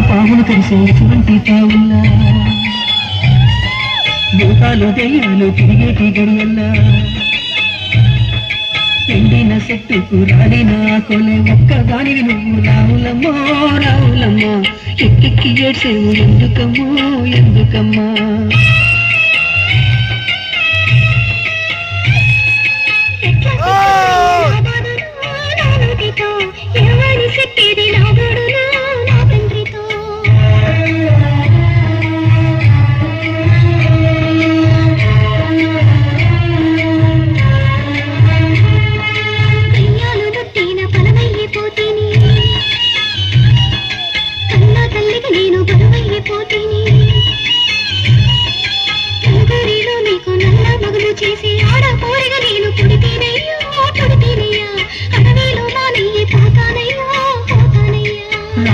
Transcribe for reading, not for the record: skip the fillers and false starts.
పాములు కలిసేటువంటి తావుల్లా భూతాలు దెయ్యాలు తిరిగేటి గడియల్లా ఎండిన చెట్టుకు రాలిన కొలే ఒక్కదానివి నువ్వు రావులమ్మో రావులమ్మా ఎక్కెక్కి ఏడ్చేవు ఎందుకమ్మో ఎందుకమ్మా చేసి ఆడ కోరిగా నేను